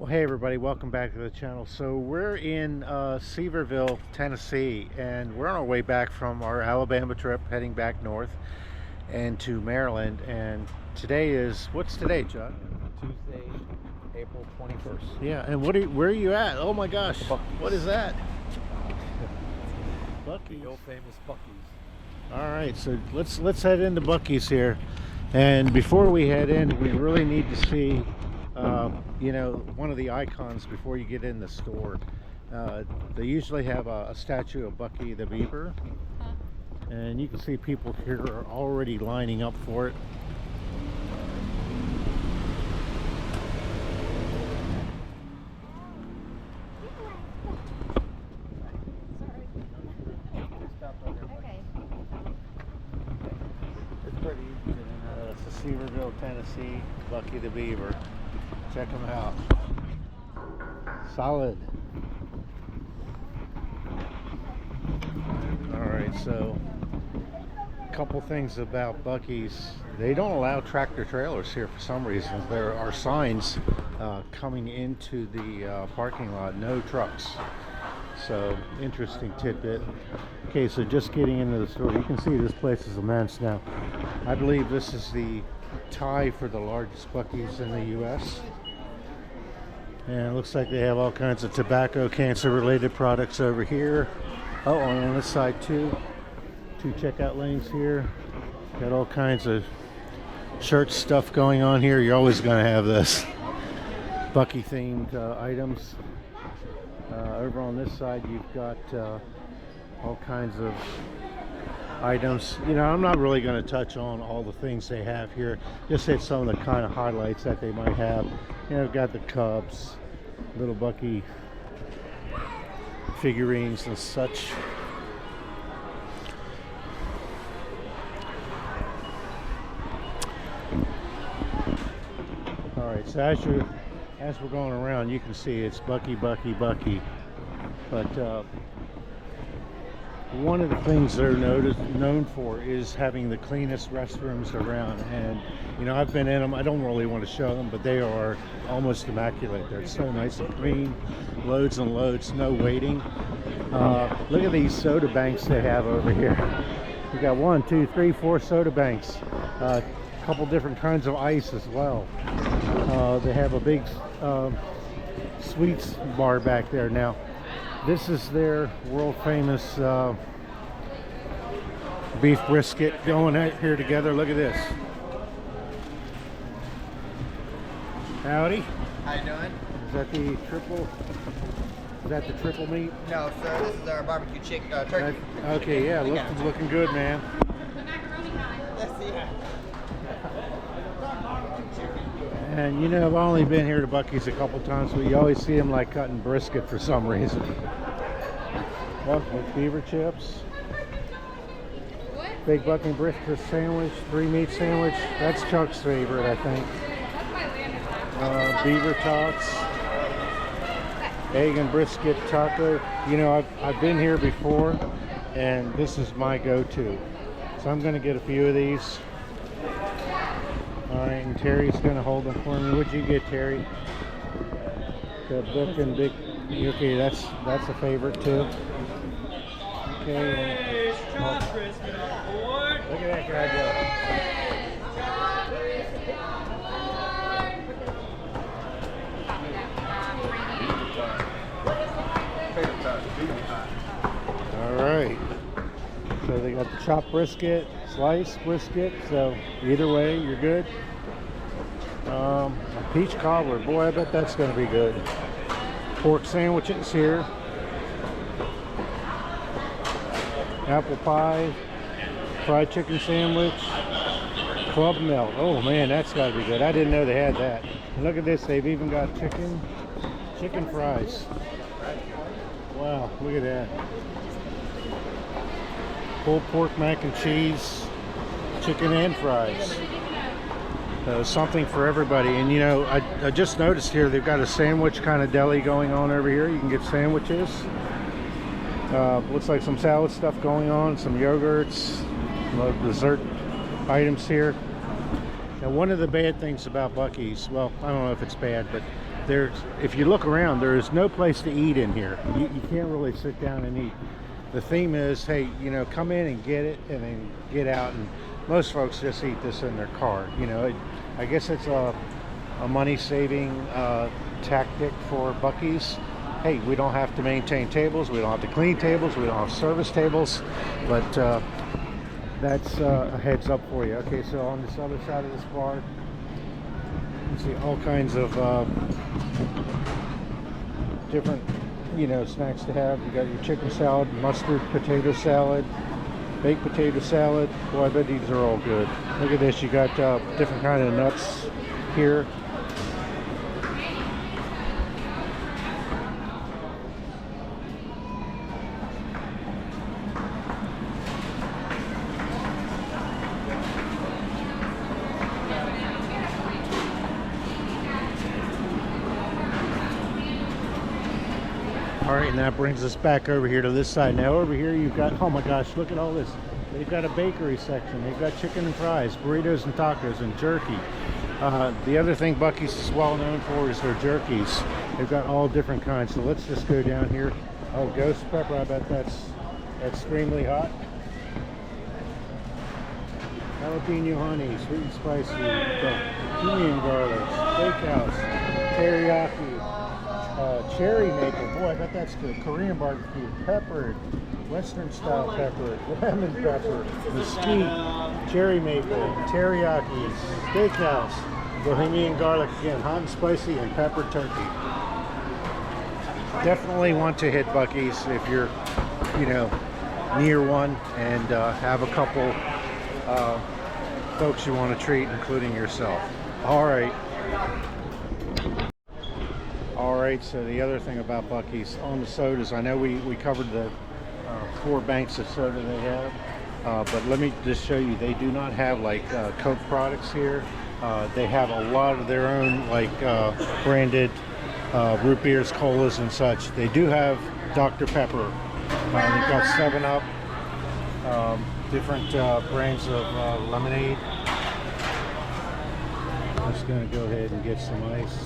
Hey everybody, welcome back to the channel. So we're in Sevierville, Tennessee, and we're on our way back from our Alabama trip, heading back north and to Maryland. And today is, what's today, Chuck? Tuesday, April 21st. Yeah, and where are you at? Oh my gosh, Buc-ee's. What is that? Buc-ee's. The old famous Buc-ee's. All right, so let's head into Buc-ee's here. And before we head in, we really need to see you know, one of the icons before you get in the store. They usually have a statue of Buc-ee the beaver, and you can see people here are already lining up for it. It's pretty easy. It's Sevierville, Tennessee, Buc-ee the beaver. Check them out. Solid. Alright, so a couple things about Buc-ee's. They don't allow tractor trailers here for some reason. There are signs coming into the parking lot, no trucks. So, interesting tidbit. Okay, so just getting into the store, you can see this place is immense now. I believe this is the tie for the largest Buc-ee's in the US. And it looks like they have all kinds of tobacco, cancer-related products over here. Oh, and on this side too. Two checkout lanes here. Got all kinds of shirt stuff going on here. You're always going to have this. Buc-ee themed items. Over on this side you've got all kinds of items. You know, I'm not really going to touch on all the things they have here. Just hit some of the kind of highlights that they might have. You know, got the Cubs, little Buc-ee figurines and such. Alright, so as we're going around, you can see it's Buc-ee, Buc-ee, Buc-ee. But one of the things they're known for is having the cleanest restrooms around. And you know, I've been in them. I don't really want to show them, but they are almost immaculate. They're so nice and clean. Loads and loads, no waiting. Look at these soda banks they have over here. We got 1, 2, 3, 4 soda banks. A couple different kinds of ice as well. They have a big sweets bar back there. Now, this is their world famous beef brisket going out here together. Look at this. Howdy. How you doing? Is that the triple? Is that the triple meat? No, sir. This is our barbecue turkey. Okay, yeah, looking good, man. Let's see. And you know, I've only been here to Buc-ee's a couple times, but you always see them like cutting brisket for some reason. Well, with beaver chips. Big Buc-ee brisket sandwich, 3-meat sandwich. That's Chuck's favorite, I think. Beaver tots. Egg and brisket taco. You know, I've been here before, and this is my go-to. So I'm going to get a few of these. Alright, and Terry's going to hold them for me. What'd you get, Terry? The Buc and Big. Okay, that's a favorite too. Okay. Look at that guy go. Alright. So they got the chopped brisket, sliced brisket, so either way you're good. A peach cobbler, boy, I bet that's going to be good. Pork sandwiches here. Apple pie, fried chicken sandwich, club melt. Oh man, that's got to be good. I didn't know they had that. And look at this, they've even got chicken fries. Wow, look at that. Pulled pork mac and cheese, chicken and fries. Something for everybody. And you know, I just noticed here they've got a sandwich kind of deli going on over here. You can get sandwiches. Looks like some salad stuff going on, some yogurts, dessert items here. Now, one of the bad things about Buc-ee's, well, I don't know if it's bad, but there's, if you look around, there is no place to eat in here. You can't really sit down and eat. The theme is, hey, you know, come in and get it and then get out. And most folks just eat this in their car. You know, I guess it's a money-saving tactic for Buc-ee's. Hey, we don't have to maintain tables, we don't have to clean tables, we don't have service tables, but that's a heads up for you. Okay, so on this other side of this bar, you see all kinds of different, you know, snacks to have. You got your chicken salad, mustard potato salad, baked potato salad. Boy, I bet these are all good. Look at this, you got different kind of nuts here. All right, and that brings us back over here to this side. Now over here you've got, oh my gosh, look at all this. They've got a bakery section. They've got chicken and fries, burritos and tacos, and jerky. The other thing Buc-ee's is well known for is their jerkies. They've got all different kinds. So let's just go down here. Oh, ghost pepper, I bet that's extremely hot. Jalapeno honey, sweet and spicy, cumin garlic, steakhouse, teriyaki, cherry maple, boy, I bet that's good. Korean barbecue, peppered, Western style pepper, lemon pepper, mesquite, cherry maple, teriyaki, steakhouse, Bohemian garlic, again, hot and spicy, and peppered turkey. Definitely want to hit Buc-ee's if you're, you know, near one and have a couple folks you want to treat, including yourself. All right. Alright, so the other thing about Buc-ee's on the sodas, I know we covered the 4 banks of soda they have, but let me just show you, they do not have like Coke products here. They have a lot of their own like branded root beers, colas and such. They do have Dr. Pepper. They've got 7-Up, different brands of lemonade. I'm just going to go ahead and get some ice.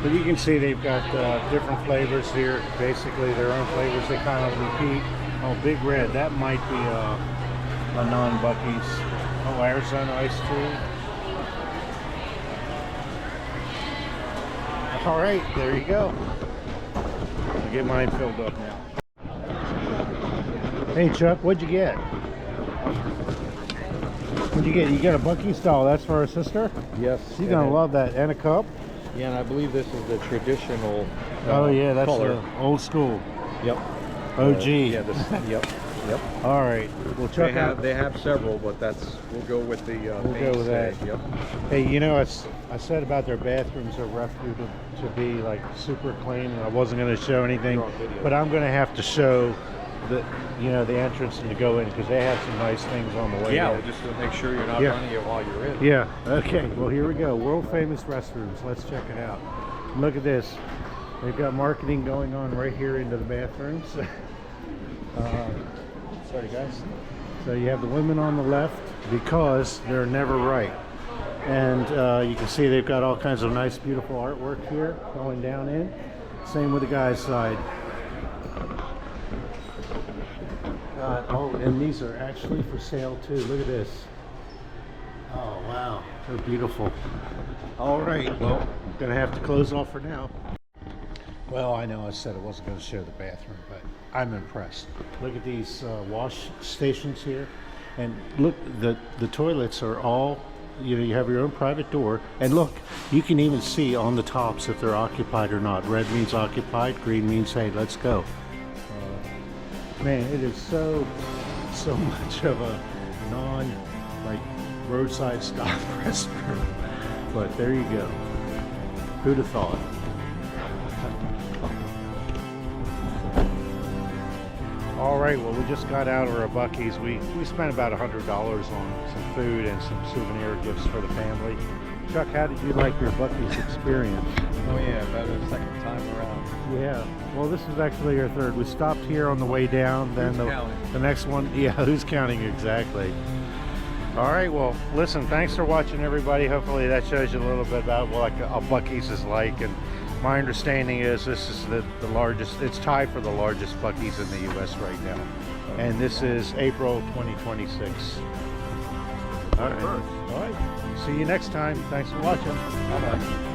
But you can see they've got different flavors here. Basically their own flavors they kind of repeat. Oh, Big Red, that might be a non-Buc-ee's. Oh, Arizona iced tea. All right, there you go. I'll get mine filled up now. Hey Chuck, what'd you get? What'd you get? You got a Buc-ee's doll. That's for her sister? Yes. She's gonna love that. And a cup? Yeah, and I believe this is the traditional Oh yeah, that's color. the old school. Yep. OG. Yeah, yep. All right. Well, Chuck, They have several, but we'll go with the we'll go with that. Yep. Hey, you know, I said about their bathrooms are rough to be like super clean, and I wasn't going to show anything, but I'm going to have to show the, you know, the entrance and to go in because they have some nice things on the way. Yeah, in. well, just to make sure you're not Yeah. running it while you're in. Yeah. Okay. Well, here we go. World famous restrooms. Let's check it out. Look at this. They've got marketing going on right here into the bathrooms. Sorry, guys. So you have the women on the left because they're never right. And you can see they've got all kinds of nice, beautiful artwork here going down in. Same with the guys' side. Oh, and these are actually for sale too. Look at this. Oh, wow. They're beautiful. All right. Well, I'm going to have to close off for now. Well, I know I said I wasn't going to show the bathroom, but I'm impressed. Look at these wash stations here. And look, the toilets are all, you know, you have your own private door. And look, you can even see on the tops if they're occupied or not. Red means occupied, green means, hey, let's go. Man, it is so much of a like roadside stop restroom. But there you go. Who'd have thought? All right, well, we just got out of our Buc-ee's. We spent about $100 on some food and some souvenir gifts for the family. Chuck, how did you like your Buc-ee's experience? Oh yeah, better the second time around. Yeah, well, this is actually our third. We stopped here on the way down. Then Who's counting? the next one, yeah, who's counting exactly? All right, well, listen, thanks for watching, everybody. Hopefully that shows you a little bit about what a Buc-ee's is like. And my understanding is this is the largest, it's tied for the largest Buc-ee's in the U.S. right now. And this is April 2026. All right. See you next time. Thanks for watching. Bye-bye.